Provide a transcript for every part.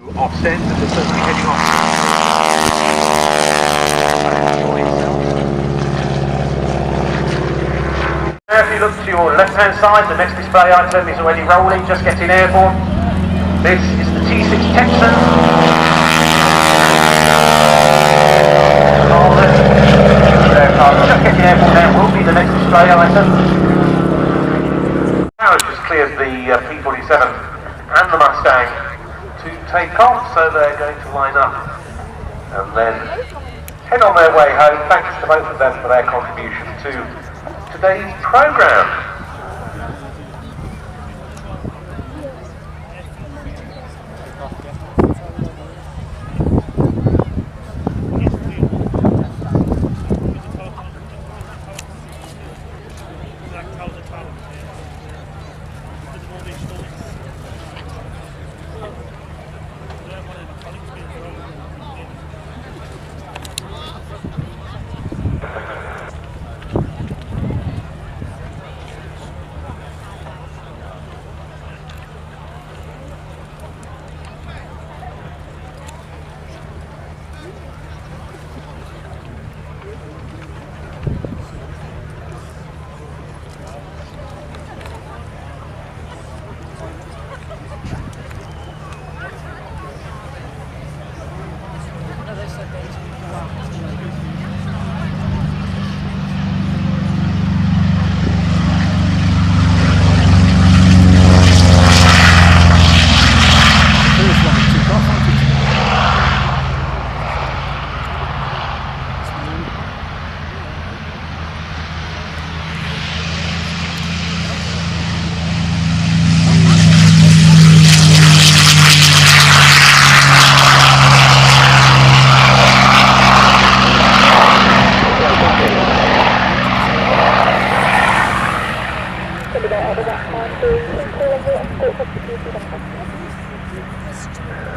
Offset, and we're certainly heading off. Now if you look to your left hand side, the next display item is already rolling, just getting airborne. This is the T6 Texan. Just getting airborne now will be the next display item. Now it's just cleared the P-47 and the Mustang to take off, so they're going to line up and then head on their way home. Thanks to both of them for their contribution to today's programme.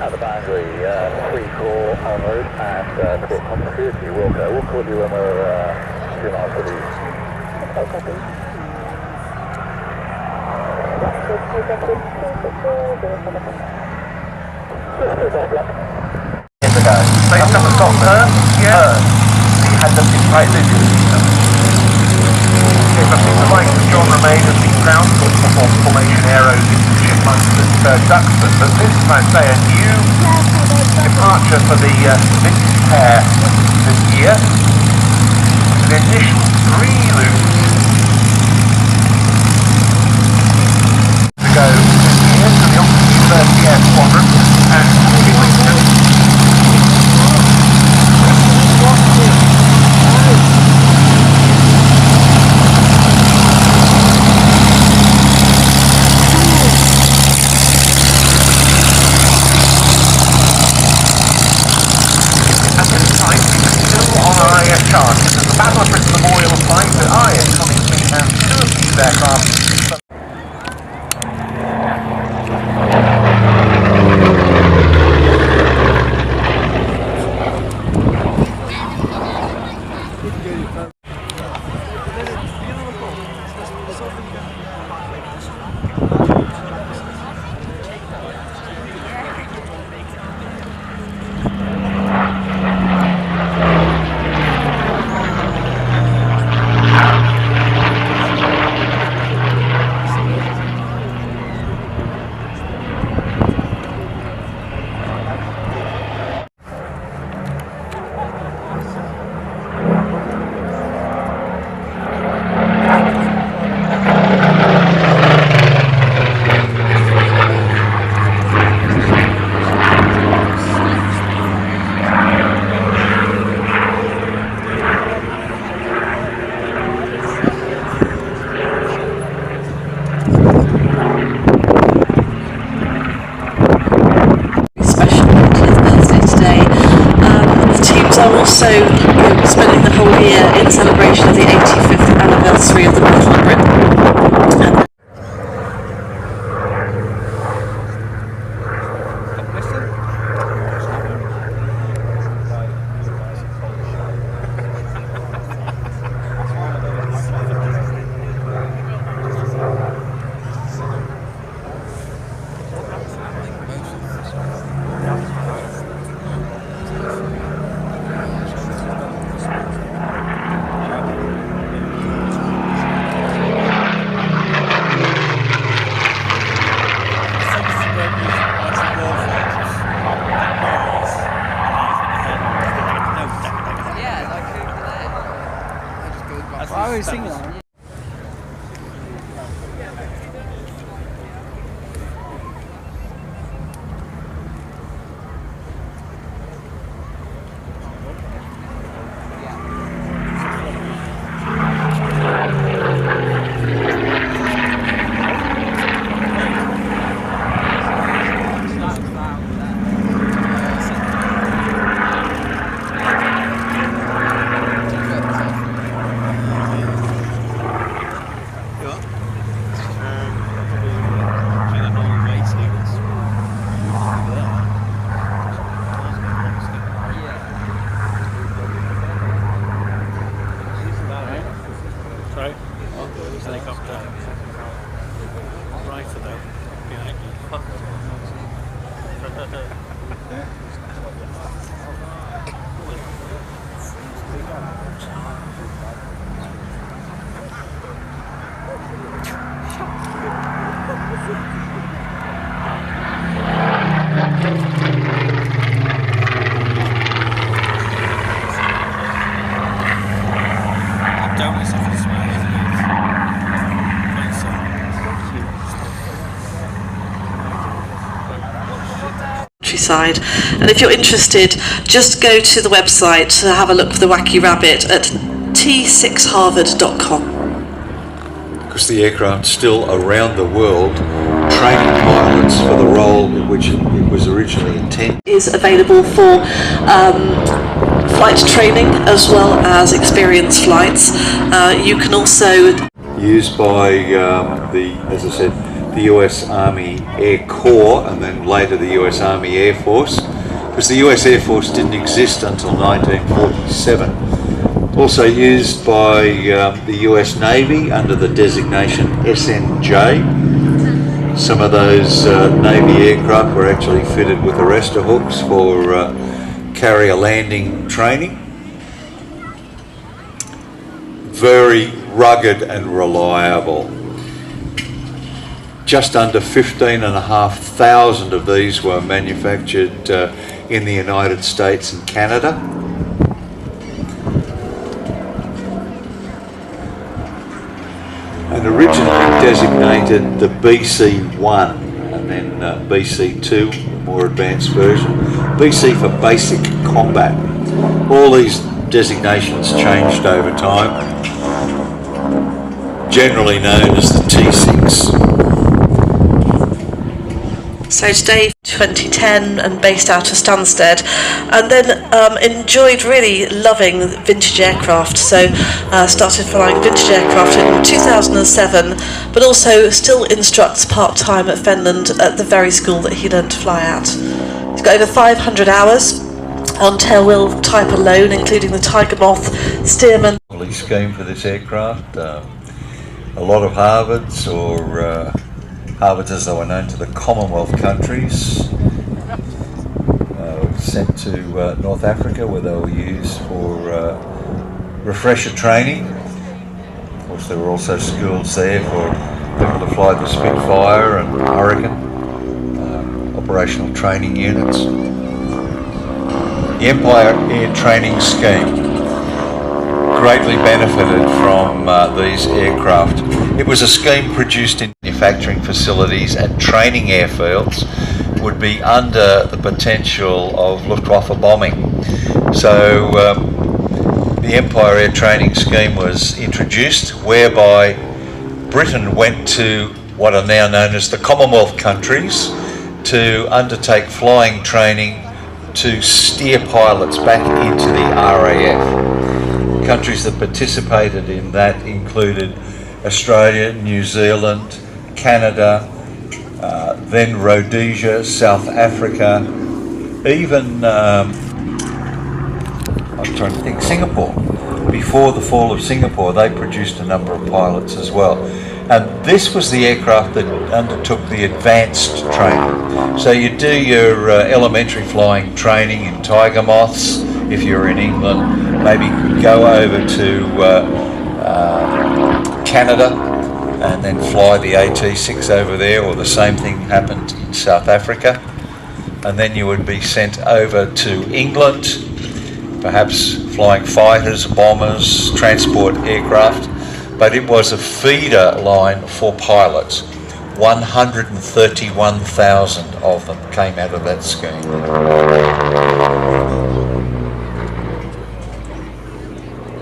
At the boundary, 3-4 en route and port compasses, you will go. We'll call you when we're 2 miles to the east. Okay, copy. Years ago, they haven't got hurt yet. He had them in right I think the likes of John Remain have been proud to perform formation aeros into chipmunks and ducksmen, but this is, I say, a new departure for the vintage pair this year. It's an initial 3 loops to go this year to the Oxford Air Squadron and Winston. Airshow. This is the Battle of Britain Memorial Site at coming to and 2 of these aircraft. Also spending the whole year in celebration of the 85th anniversary of the Battle of Britain. Countryside. And if you're interested, just go to the website to have a look for the Wacky Rabbit at t6harvard.com. Because the aircraft's still around the world training pilots for the role in which it was originally intended. Is available for flight training as well as experience flights. You can also used by as I said, the US Army Air Corps and then later the US Army Air Force, because the US Air Force didn't exist until 1947. Also used by the US Navy under the designation SNJ. Some of those Navy aircraft were actually fitted with arrestor hooks for carrier landing training. Very rugged and reliable. Just under 15,500 of these were manufactured in the United States and Canada. And originally designated the BC-1 and then BC-2, more advanced version. BC for Basic Combat. All these designations changed over time. Generally known as the T6. So today, 2010, and based out of Stansted, and then enjoyed really loving vintage aircraft. So started flying vintage aircraft in 2007, but also still instructs part-time at Finland at the very school that he learned to fly at. He's got over 500 hours on tailwheel type alone, including the Tiger Moth, Stearman. Police scheme for this aircraft. A lot of Harvards, or Harvards as they were known to the Commonwealth countries, were sent to North Africa where they were used for refresher training. Of course, there were also schools there for people to fly the Spitfire and Hurricane, operational training units. The Empire Air Training Scheme greatly benefited from these aircraft. It was a scheme produced in manufacturing facilities and training airfields, would be under the potential of Luftwaffe bombing. So the Empire Air Training Scheme was introduced, whereby Britain went to what are now known as the Commonwealth countries to undertake flying training to steer pilots back into the RAF. Countries that participated in that included Australia, New Zealand, Canada, then Rhodesia, South Africa, even I'm trying to think, Singapore. Before the fall of Singapore, they produced a number of pilots as well. And this was the aircraft that undertook the advanced training. So you do your elementary flying training in Tiger Moths. If you're in England, maybe go over to Canada and then fly the AT6 over there, or the same thing happened in South Africa. And then you would be sent over to England, perhaps flying fighters, bombers, transport aircraft. But it was a feeder line for pilots. 131,000 of them came out of that scheme.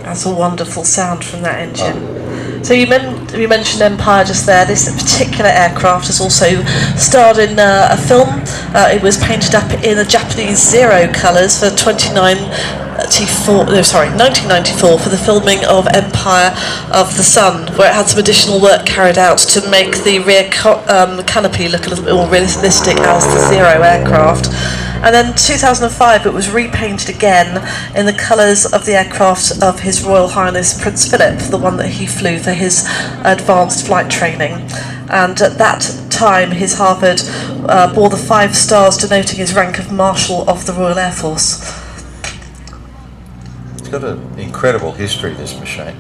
That's a wonderful sound from that engine. So you mentioned Empire just there. This particular aircraft has also starred in a film. It was painted up in the Japanese Zero colours for 1994 for the filming of Empire of the Sun, where it had some additional work carried out to make the rear canopy look a little bit more realistic as the Zero aircraft. And then 2005 it was repainted again in the colours of the aircraft of His Royal Highness Prince Philip, the one that he flew for his advanced flight training. And that time his Harvard bore the 5 stars denoting his rank of Marshal of the Royal Air Force. It's got an incredible history, this machine.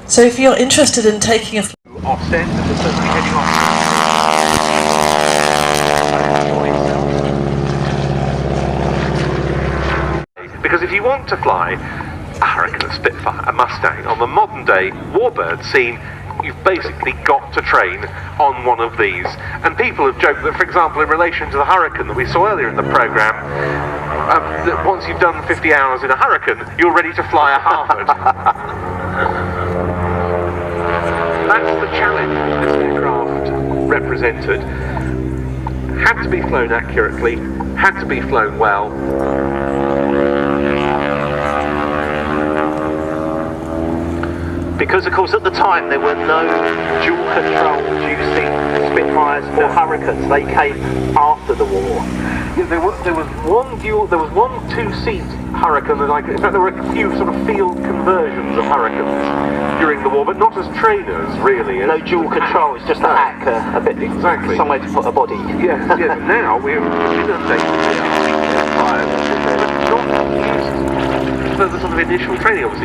So if you're interested in taking a Offset and we're certainly heading off. Because if you want to fly a Hurricane, a Spitfire, a Mustang on the modern day Warbird scene, you've basically got to train on one of these. And people have joked that, for example, in relation to the Hurricane that we saw earlier in the programme, that once you've done 50 hours in a Hurricane, you're ready to fly a Harvard. That's the challenge this aircraft represented. Had to be flown accurately, had to be flown well. Because of course at the time there were no dual control producing Spitfires or Hurricanes. They came after the war. Yeah, there was one 2-seat Hurricane, and in fact there were a few sort of field conversions of Hurricanes during the war, but not as trainers really. No dual control, it's just a hack, a bit, exactly, somewhere to put a body. Yes, yes. Now we're inundated with fires, but not used for the sort of initial training, obviously.